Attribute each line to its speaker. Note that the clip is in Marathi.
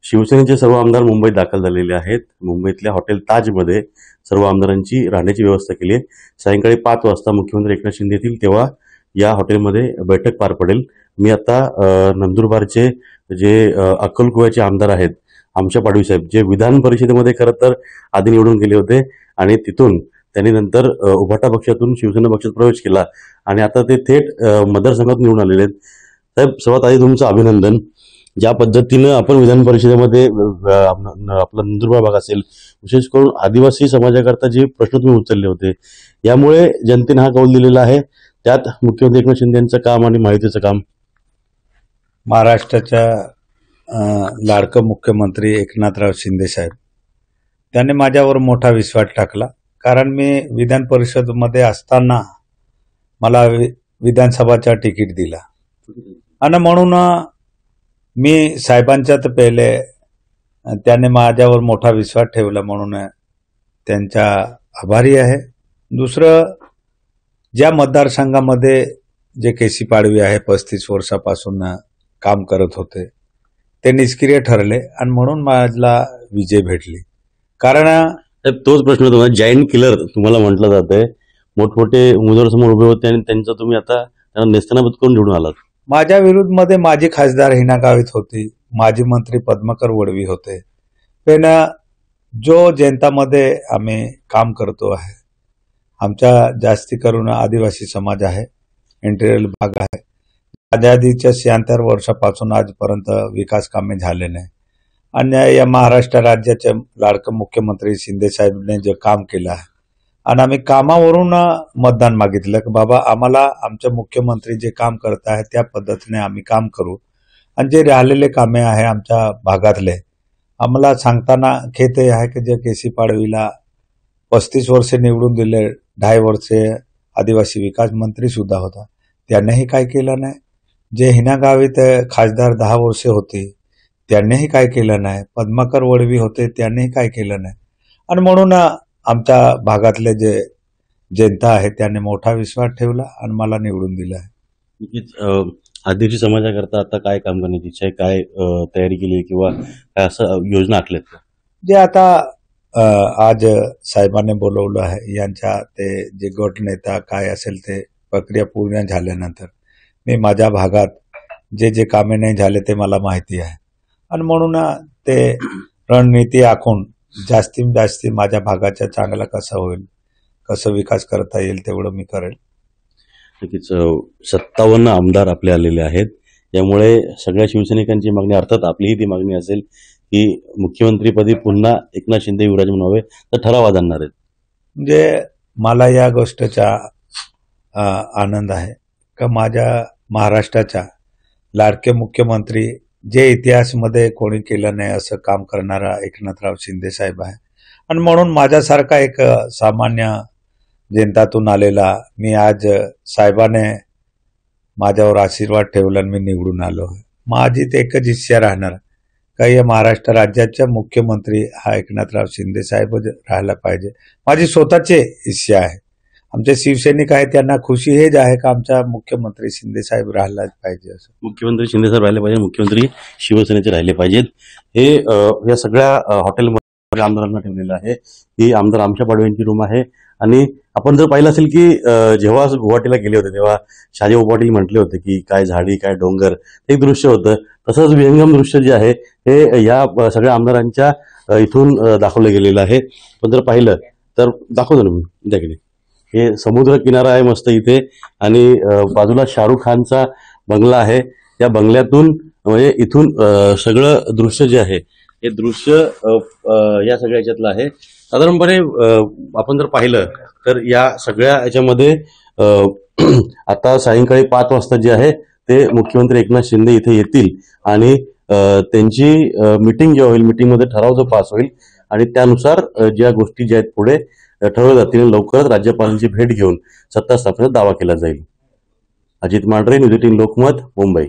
Speaker 1: शिवसेनेचे सर्व आमदार मुंबईत दाखल झालेले आहेत। मुंबईतल्या हॉटेल ताजमध्ये सर्व आमदारांची राहण्याची व्यवस्था केली आहे। सायंकाळी 5 वाजता मुख्यमंत्री एकनाथ शिंदे येतील तेव्हा या हॉटेलमध्ये बैठक पार पडेल। मी आता नंदुरबारचे जे अक्कलकुव्याचे आमदार आहेत आमच्या पाडवी साहेब, जे विधान परिषदेमध्ये खरं तर आधी निवडून गेले होते आणि तिथून त्यांनी नंतर उभाटा पक्षातून शिवसेना पक्षात प्रवेश केला आणि आता ते थेट मतदारसंघात निवडून आलेले आहेत। साहेब, सर्वात आधी तुमचं अभिनंदन। ज्या पद्धतीनं आपण विधान परिषदेमध्ये आपला नंदुरबार भाग असेल, विशेष करून आदिवासी समाजाकरता जे प्रश्न तुम्ही उचलले होते, यामुळे जनतेने हा कौल दिलेला आहे। त्यात मुख्यमंत्री एकनाथ शिंदे यांचं काम आणि माहितीचं काम।
Speaker 2: महाराष्ट्राच्या लाडकं मुख्यमंत्री एकनाथराव शिंदे साहेब त्यांनी माझ्यावर मोठा विश्वास टाकला, कारण मी विधान परिषदमध्ये असताना मला विधानसभाचा तिकीट दिला आणि म्हणून मी साहेबांच्यात पहिले त्याने माझ्यावर मोठा विश्वास ठेवला, म्हणून त्यांचा आभारी आहे। दुसरं, ज्या मतदारसंघामध्ये जे केसी पाडवी आहे 35 वर्षापासून काम करत होते ते निष्क्रिय ठरले आणि म्हणून मला विजय भेटली। कारण
Speaker 1: तोच प्रश्न तुम्हाला जॉईंट किलर तुम्हाला म्हटलं जातंय। मोठमोठे उमेदवार समोर उभे होते आणि त्यांचा तुम्ही आता त्यांना नेस्तनाबूत करून निवडून आलात।
Speaker 2: माझ्या विरुद्धमध्ये माजी खासदार हिना गावित होती, माजी मंत्री पद्माकर वडवी होते, पण जो जनतामध्ये आम्ही काम करतो आहे, आमच्या जास्ती करून आदिवासी समाज आहे, इंटेरियल भाग आहे। आझादीच्या 76 वर्षापासून आजपर्यंत विकास कामे झाले नाही आणि या महाराष्ट्र राज्याचे लाडकं मुख्यमंत्री शिंदे साहेबांनी जे काम केलं आहे आणि आम्ही कामावरून मतदान मागितलं की बाबा आम्हाला आमचे मुख्यमंत्री जे काम करत आहे त्या पद्धतीने आम्ही काम करू आणि जे राहिलेले कामे आहे आमच्या भागातले आम्हाला सांगताना खेद आहे की जे केसी पाडवीला 35 वर्षे निवडून दिले, 2.5 वर्षे आदिवासी विकास मंत्री सुद्धा होता, त्यांनीही काय केलं नाही। जे हिना गावित खासदार 10 वर्षे होते त्यांनीही काय केलं नाही, पद्माकर वडवी होते त्यांनीही काय केलं नाही आणि म्हणून आमच्या भागातले जे जनता आहे त्यांनी मोठा विश्वास ठेवला आणि मला निवडून दिला आहे।
Speaker 1: आदिवासी समाजाकरता आता काय काम करण्याची इच्छा आहे, काय तयारी केली किंवा काय असं योजना आखल्यात?
Speaker 2: जे आता आज साहेबांनी बोलवलं आहे, यांच्या ते जे गट नेता काय असेल ते प्रक्रिया पूर्ण झाल्यानंतर मी माझ्या भागात जे जे कामे नाही झाले ते मला माहिती आहे आणि म्हणून ते रणनीती आखून जास्तीत जास्त माझ्या भागाचा चांगला कसा होईल, कसं विकास करता येईल तेवढं मी करेल।
Speaker 1: नक्कीच 57 आमदार आपले आलेले आहेत, यामुळे सगळ्या शिवसैनिकांची मागणी, अर्थात आपलीही ती मागणी असेल की मुख्यमंत्रीपदी पुन्हा एकनाथ शिंदे विराजमान व्हावे, तर ठराव जाणार आहेत।
Speaker 2: म्हणजे मला या गोष्टीचा आनंद आहे का माझ्या महाराष्ट्राच्या लाडके मुख्यमंत्री जे इतिहासमध्ये कोणी केलं नाही असं काम करणारा एकनाथराव शिंदे साहेब आहे आणि म्हणून माझ्यासारखा एक सामान्य जनतातून आलेला मी आज साहेबाने माझ्यावर आशीर्वाद ठेवला आणि मी निवडून आलो आहे। माझी ते एकच इच्छा राहणार का या महाराष्ट्र राज्याचा मुख्यमंत्री हा एकनाथराव शिंदे साहेब राहायला पाहिजे। माझी स्वतःची इच्छा आहे। आमचे शिवसैनिक आहे त्यांना खुशी हेच आहे का आमचा मुख्यमंत्री शिंदे साहेब राहिलाच पाहिजे। असं
Speaker 1: मुख्यमंत्री शिंदे साहेब राहिले पाहिजे, मुख्यमंत्री शिवसेनेचे राहिले पाहिजेत, हे या सगळ्या हॉटेलमध्ये आमदारांना ठेवलेलं आहे। ही आमदार आमच्या पाडव्यांची रूम आहे आणि आपण जर पाहिलं असेल की जेव्हा गुवाहाटीला गेले होते तेव्हा शहाजीबाबू पाटील म्हटले होते की काय झाडी काय डोंगर, एक दृश्य होतं, तसंच विहंगम दृश्य जे आहे हे या सगळ्या आमदारांच्या इथून दाखवलं गेलेलं आहे। पण जर पाहिलं तर दाखवतो ना मी त्याकडे, हे समुद्र किनारा आहे मस्त इथे आणि बाजूला शाहरुख खानचा बंगला आहे। त्या बंगल्यातून म्हणजे इथून सगळं दृश्य जे आहे हे दृश्य या सगळ्या याच्यातलं आहे। साधारणपणे आपण जर पाहिलं तर या सगळ्या याच्यामध्ये आता सायंकाळी 5 वाजता जे आहे ते मुख्यमंत्री एकनाथ शिंदे इथे येतील आणि त्यांची मीटिंग जेव्हा होईल, मीटिंगमध्ये ठराव जो पास होईल आणि त्यानुसार ज्या गोष्टी ज्या आहेत पुढे ठरवल्या जातील, लवकरच राज्यपालांची भेट घेऊन सत्ता स्थापनेचा दावा केला जाईल। अजित मांढरे, न्यूज 18 लोकमत, मुंबई।